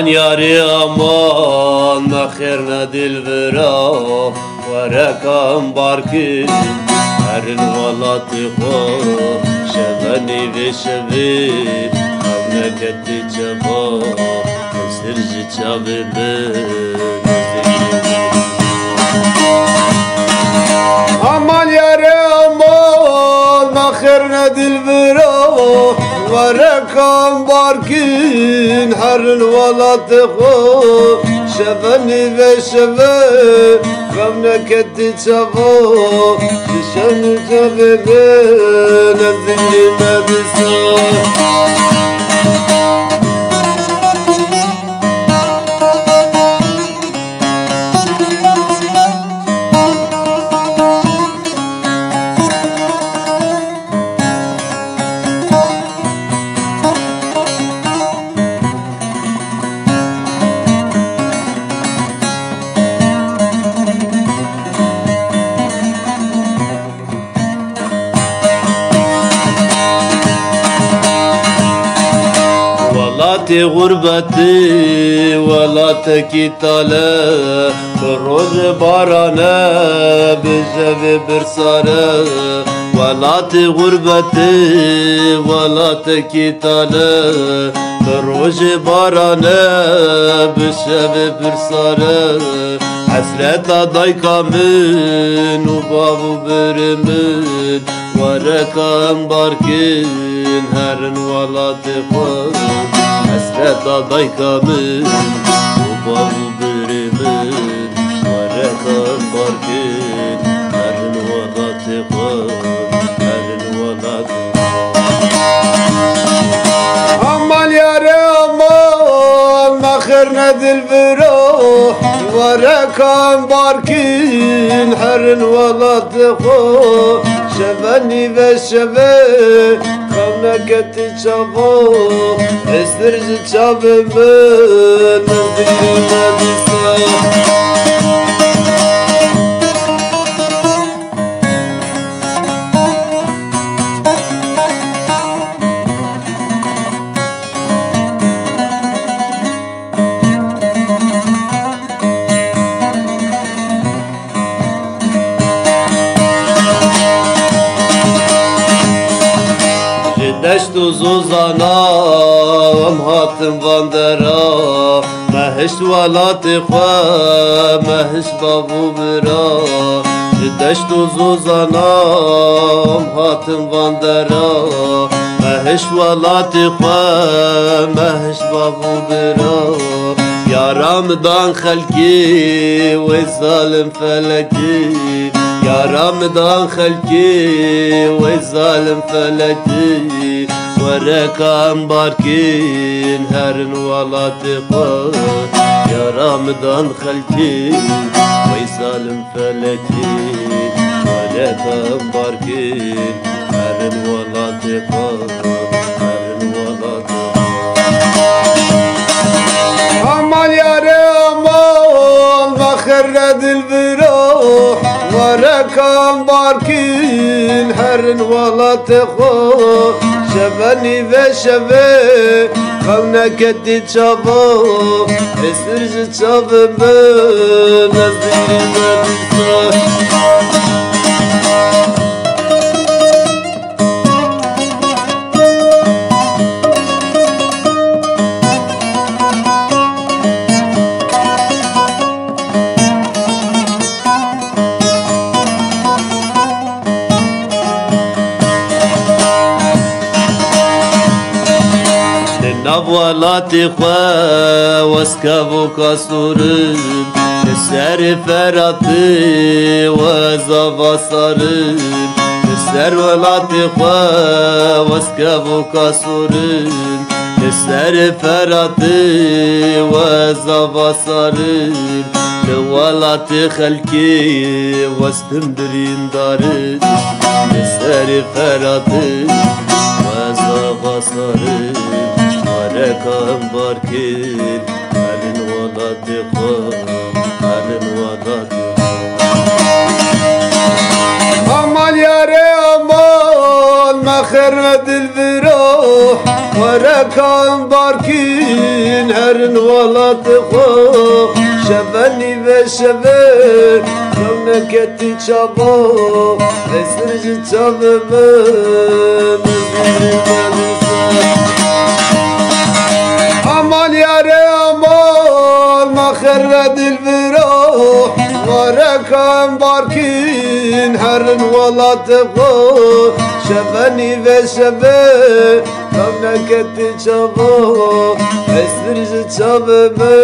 yari aman nakhirna dilvera Varakam barki Harin valati kho Şevani ve şevi Memleketi çaba Sirci çavi Aman yari aman nakhirna dilvera Varakam barkin harin valati kho Şevani ve şevi Memleketi çaba Şişeni çavi Nezilli medisa Valati gurbeti Valati kitale Roz barane Bizevi birsare Valati gurbeti Valati kitale Roz barane Bizevi birsare Hasret aday kamin Ubavu birimin Varakam barkin Harin valati kho Hasret aday kamin Ubavu birimin Varakam barkin Harin valati kho Harin valati Aman yare aman Nakhirna dilvera Varakam barkin Harin valati kho Şevani ve şeve Memleketi çaba Estirci çabımın Nezilli medisa Deştu zuzanam hatım vandera Mehisht valati kho Mehisht babu bira Deştu zuzanam hatım vandera Mehisht valati kho Mehisht babu bira Yaramdan khalki Ve zalim feleki Yaramdan khalki Ve zalim feleki Varakam barkin Harin valati kho Yaramdan khalki Ve zalim feleki Varakam barkin Harin valati kho Harin valati Aman yare aman Nakhirna dilvera Varakam barkin Harin valati kho Şevani ve şeve Memleketi çaba Esirci çabımın Nezilli medisa Valati kho Veskavu kasurin Ser ferati Ve zavasarin Ser valati kho Veskavu kasurin Ser ferati Ve zavasarin Valati khalki Vestimdirin darin Ser ferati Ve zavasarin Varakam barkin Harin valati kho Harin valati Aman yare aman Nakhirna dilvera Varakam barkin Harin walatı xo şeveni ve şeve memleketi çabo esirci çabımı amal yare amal maherre dilvira varekam barkin herin walatı xo şeveni ve şeve memleketi çabo esirci çabımı